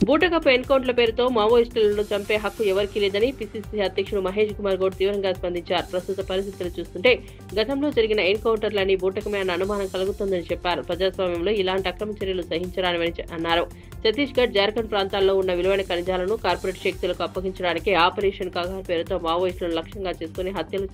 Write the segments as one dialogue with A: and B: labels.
A: బూటకపు ఎన్కౌంటర్ల పేరుతో మావోయిస్టులను చంపే హక్కు ఎవరికీ లేదని పిసిసి అధ్యక్షుడు మహేష్ కుమార్ గౌడ్ తీవ్రంగా స్పందించారు. ప్రస్తుత పరిస్థితులు చూస్తుంటే గతంలో జరిగిన ఎన్కౌంటర్లని బూటకమే అన్న అనుమానం కలుగుతుందని చెప్పారు. ప్రజాస్వామ్యంలో ఇలాంటి అక్రమ చర్యలు సహించరాని అన్నారు. ఛత్తీస్గఢ్, జార్ఖండ్ ప్రాంతాల్లో ఉన్న విలువైన ఖనిజాలను కార్పొరేట్ శక్తులకు అప్పగించడానికి ఆపరేషన్ కగార్ పేరుతో మావోయిస్టులను లక్ష్యంగా చేసుకుని హత్యలు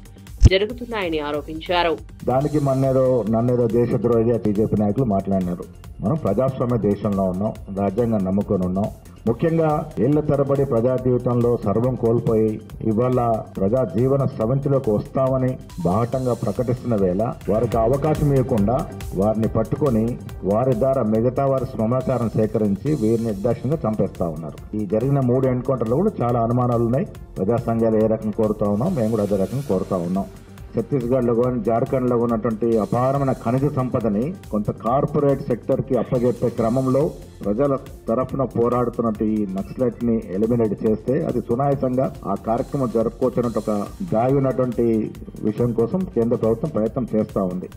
A: జరుగుతున్నాయని ఆరోపించారు.
B: దానికి నన్నేదో దేశద్రోహిగా బీజేపీ నాయకులు మాట్లాడినారు. మనం ప్రజాస్వామ్య దేశంలో ఉన్నాం, రాజ్యాంగం నమ్ముకొని ఉన్నాం. ముఖ్యంగా ఏళ్ల తరబడి ప్రజా జీవితంలో సర్వం కోల్పోయి ఇవాళ ప్రజా జీవన స్రవంతిలోకి వస్తామని బాహటంగా ప్రకటిస్తున్న వేళ వారికి అవకాశం ఇవ్వకుండా వారిని పట్టుకొని వారి ద్వారా మిగతా వారి సమాచారం సేకరించి వీరిని నిర్దాక్షిణ్యంగా చంపేస్తా ఉన్నారు. ఈ జరిగిన 3 ఎన్కౌంటర్లు కూడా చాలా అనుమానాలు ఉన్నాయి. ప్రజా సంఘాలు ఏ రకం కోరుతా ఉన్నాం, మేము కూడా అదే రకం కోరుతా ఉన్నాం. ఛత్తీస్గఢ్ లో కానీ జార్ఖండ్ లో ఉన్నటువంటి అపారమైన ఖనిజ సంపదని కొంత కార్పొరేట్ సెక్టర్ కి అప్పజెప్పే క్రమంలో ప్రజల తరఫున పోరాడుతున్నట్టు ఈ నక్సలైట్ ని ఎలిమినేట్ చేస్తే అది సునాయాసంగా ఆ కార్యక్రమం జరుపుకోవచ్చినట్టు ఒక దాగి ఉన్నటువంటి విషయం కోసం కేంద్ర ప్రభుత్వం ప్రయత్నం చేస్తా ఉంది.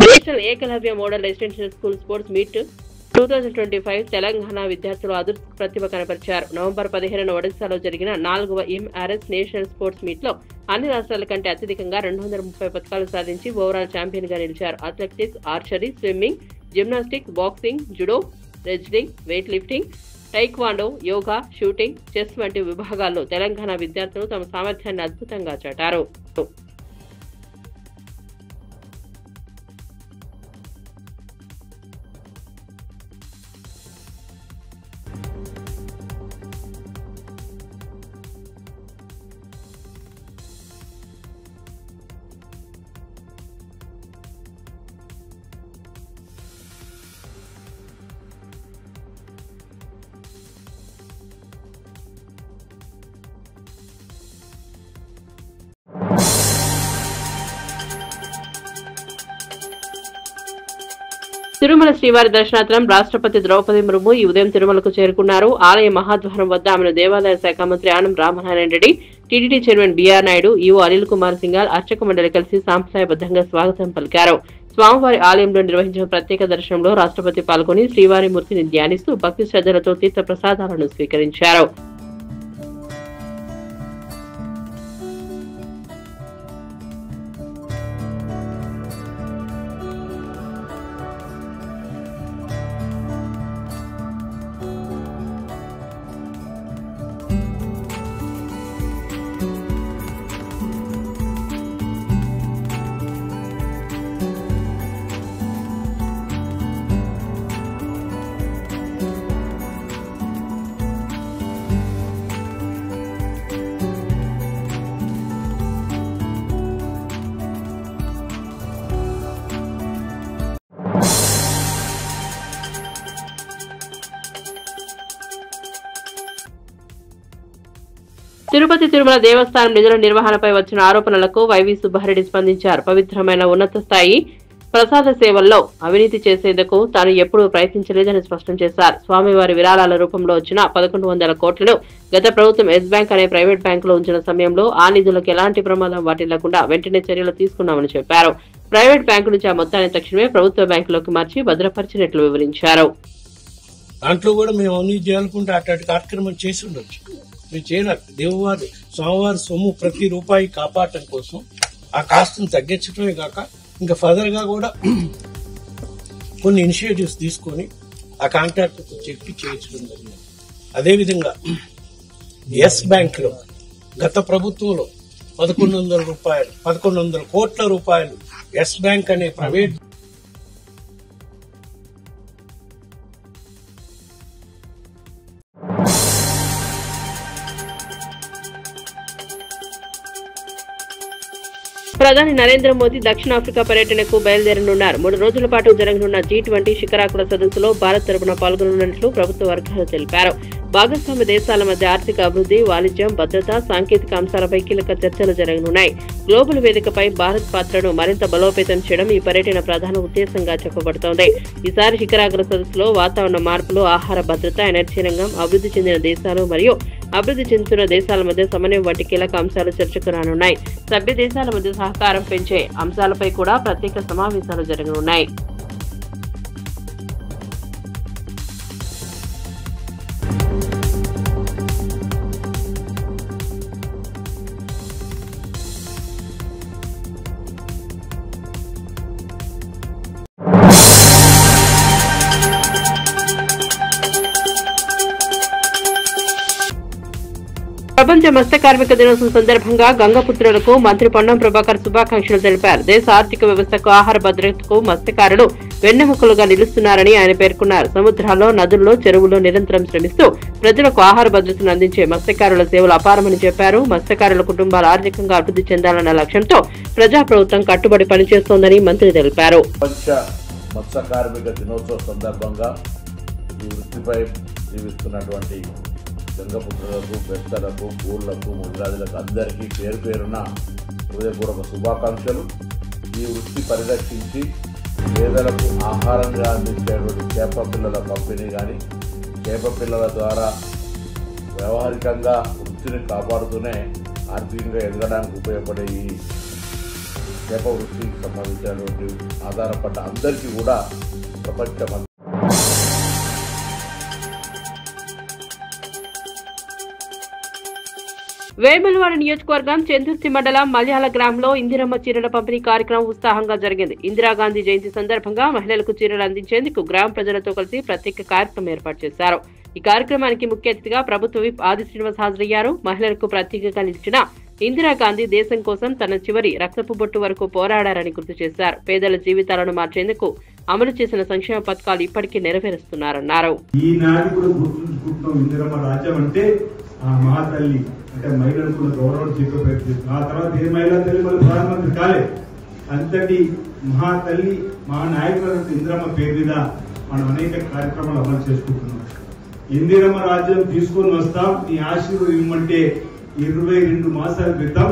A: National Eklavya model residential school sports meet 2025 Telangana విద్యార్థులు అదృష్ట ప్రతిభ కనపరిచారు. నవంబర్ 15న ఒడిశాలో జరిగిన 4వ ఎంఆర్ఎస్ నేషనల్ స్పోర్ట్స్ మీట్ లో అన్ని రాష్ట్రాల కంటే అత్యధికంగా 230 పథకాలు సాధించి ఓవరాల్ ఛాంపియన్ గా నిలిచారు. Athletics, archery, swimming, gymnastics, boxing, judo, wrestling, weight lifting, taekwondo, yoga, shooting, chess వంటి విభాగాల్లో తెలంగాణ విద్యార్థులు తమ సామర్థ్యాన్ని అద్భుతంగా చాటారు. తిరుమల శ్రీవారి దర్శనార్థం రాష్ట్రపతి ద్రౌపది ముర్ము ఈ ఉదయం తిరుమలకు చేరుకున్నారు. ఆలయ మహాద్వారం వద్ద ఆమెను దేవాదాయ శాఖ మంత్రి Anam Ramanarayana Reddy, TTD chairman BR Naidu, EO Anil Kumar Singhal, అర్చక మండలి కలిసి సాంప్రదాయబద్ధంగా స్వాగతం పలికారు. స్వామివారి ఆలయంలో నిర్వహించిన ప్రత్యేక దర్శనంలో రాష్ట్రపతి పాల్గొని శ్రీవారి మూర్తిని ధ్యానిస్తూ భక్తి శ్రద్ధలతో తీర్థ ప్రసాదాలను స్వీకరించారు. తిరుపతి తిరుమల దేవస్థానం నిధుల నిర్వహణపై వచ్చిన ఆరోపణలకు వైవి సుబ్బారెడ్డి స్పందించారు. పవిత్రమైన ఉన్నత స్థాయి ప్రసాద సేవల్లో అవినీతి చేసేందుకు తాను ఎప్పుడూ ప్రయత్నించలేదని స్పష్టం చేశారు. స్వామివారి విరాళాల రూపంలో వచ్చిన 1100 కోట్లను గత ప్రభుత్వం ఎస్ బ్యాంక్ అనే ప్రైవేట్ బ్యాంకులో ఉంచిన సమయంలో ఆ నిధులకు ఎలాంటి ప్రమాదం వాటిల్లకుండా వెంటనే చర్యలు తీసుకున్నామని చెప్పారు. ప్రైవేట్ బ్యాంకు నుంచి ఆ మొత్తాన్ని తక్షణమే ప్రభుత్వ బ్యాంకులోకి మార్చి భద్రపరిచినట్లు వివరించారు.
C: దాంట్లో కూడా మేము అవినీతి చేయాలనుకుంటే అట్లాంటి కార్యక్రమం చేసి ఉండొచ్చు. మేము చేయలేదు. దేవువారి స్వామివారి సొమ్ము ప్రతి రూపాయి కాపాడటం కోసం ఆ కాస్ట్ని తగ్గించడమే కాక ఇంకా ఫర్దర్ గా కూడా కొన్ని ఇనిషియేటివ్స్ తీసుకొని ఆ కాంట్రాక్ట్ చెప్పి చేయించడం జరిగింది. అదేవిధంగా ఎస్ బ్యాంక్ లో గత ప్రభుత్వంలో 1100 కోట్ల రూపాయలు ఎస్ బ్యాంక్ అనే ప్రైవేట్
A: ప్రధాని నరేంద్ర మోదీ దక్షిణాఫ్రికా పర్యటనకు బయలుదేరనున్నారు. 3 రోజుల పాటు జరగనున్న G20 శిఖరాగ్ర సదస్సులో భారత్ తరపున పాల్గొనున్నట్లు ప్రభుత్వ వర్గాలు తెలిపారు. భాగస్వామ్య దేశాల మధ్య ఆర్థిక అభివృద్ధి, వాణిజ్యం, భద్రత, సాంకేతిక అంశాలపై కీలక చర్చలు జరగనున్నాయి. గ్లోబల్ వేదికపై భారత్ పాత్రను మరింత బలోపేతం చేయడం ఈ పర్యటన ప్రధాన ఉద్దేశంగా చెప్పబడుతోంది. ఈసారి శిఖరాగ్ర సదస్సులో వాతావరణ మార్పులు, ఆహార భద్రత, ఎనర్జీ రంగం, అభివృద్ధి చెందిన దేశాలు మరియు అభివృద్ధి చెందుతున్న దేశాల మధ్య సమన్వయం వంటి కీలక అంశాలు చర్చకు రానున్నాయి. సభ్య దేశాల మధ్య సహకారం పెంచే అంశాలపై కూడా ప్రత్యేక సమావేశాలు జరగనున్నాయి. ప్రపంచ మత్స్య కార్మిక దినోత్సవం సందర్భంగా గంగపుత్రులకు మంత్రి పొన్నం ప్రభాకర్ శుభాకాంక్షలు తెలిపారు. దేశ ఆర్థిక వ్యవస్థకు, ఆహార భద్రతకు మత్స్యకారులు వెన్నెముకలుగా నిలుస్తున్నారని ఆయన పేర్కొన్నారు. సముద్రాల్లో, నదుల్లో, చెరువుల్లో నిరంతరం శ్రమిస్తూ ప్రజలకు ఆహార భద్రతను అందించే మత్స్యకారుల సేవలు అపారమని చెప్పారు. మత్స్యకారుల కుటుంబాలు ఆర్థికంగా అభివృద్ధి చెందాలన్న లక్ష్యంతో ప్రజాప్రభుత్వం కట్టుబడి పనిచేస్తోందని మంత్రి తెలిపారు.
B: మత్స్య కార్మిక దినోత్సవం సందర్భంగా ఈ వృత్తిపై జీవిస్తున్నటువంటి గంగపుత్రులకు, బెస్తలకు, పూర్లకు, ముద్రాజులకు అందరికీ పేరు పేరున హృదయపూర్వక శుభాకాంక్షలు. ఈ వృత్తి పరిరక్షించి పేదలకు ఆహారంగా అందించేటువంటి చేప పిల్లల పంపిణీ కానీ, చేప పిల్లల ద్వారా వ్యవహారికంగా వృత్తిని కాపాడుతూనే ఆర్థికంగా ఎదగడానికి ఉపయోగపడే ఈ చేప వృత్తికి సంబంధించినటువంటి ఆధారపడ్డ అందరికీ కూడా ప్రపంచ
A: వేములవాడ నియోజకవర్గం చెందుర్తి మండలం మల్యాల గ్రామంలో ఇందిరమ్మ చీరల పంపిణీ కార్యక్రమం ఉత్సాహంగా జరిగింది. ఇందిరాగాంధీ జయంతి సందర్భంగా మహిళలకు చీరలు అందించేందుకు గ్రామ ప్రజలతో కలిసి ప్రత్యేక కార్యక్రమం ఏర్పాటు చేశారు. ఈ కార్యక్రమానికి ముఖ్య అతిథిగా ప్రభుత్వ విప్ ఆది శ్రీనివాస్ హాజరయ్యారు. మహిళలకు ప్రత్యేకంగా నిలిచిన ఇందిరాగాంధీ దేశం కోసం తన చివరి రక్తపు బొట్టు వరకు పోరాడారని గుర్తు చేశారు. పేదల జీవితాలను మార్చేందుకు అమలు చేసిన సంక్షేమ పథకాలు ఇప్పటికీ నెరవేరుస్తున్నారన్నారు.
D: అంటే మహిళలకు గౌరవం చెప్పే ప్రయత్నం. ఆ తర్వాత ఏ మహిళా తల్లి మన ప్రధానమంత్రి కాలే. అంతటి మహాతల్లి, మహానాయకుల ఇందిరమ్మ పేరు మీద మనం అనేక కార్యక్రమాలు అమలు చేసుకుంటున్నాం. ఇందిరమ్మ రాజ్యం తీసుకొని వస్తాం, మీ ఆశీర్వాదం ఇవ్వమంటే 22 మాసాల క్రితం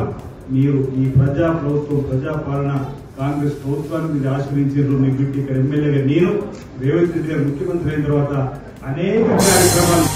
D: మీరు ఈ ప్రజా ప్రభుత్వం, ప్రజాపాలన కాంగ్రెస్ ప్రభుత్వాన్ని మీరు ఆశ్రయించారు. మీ బిడ్డ ఇక్కడ ఎమ్మెల్యేగా నేను, రేవంత్ రెడ్డి గారు ముఖ్యమంత్రి అయిన తర్వాత అనేక కార్యక్రమాలు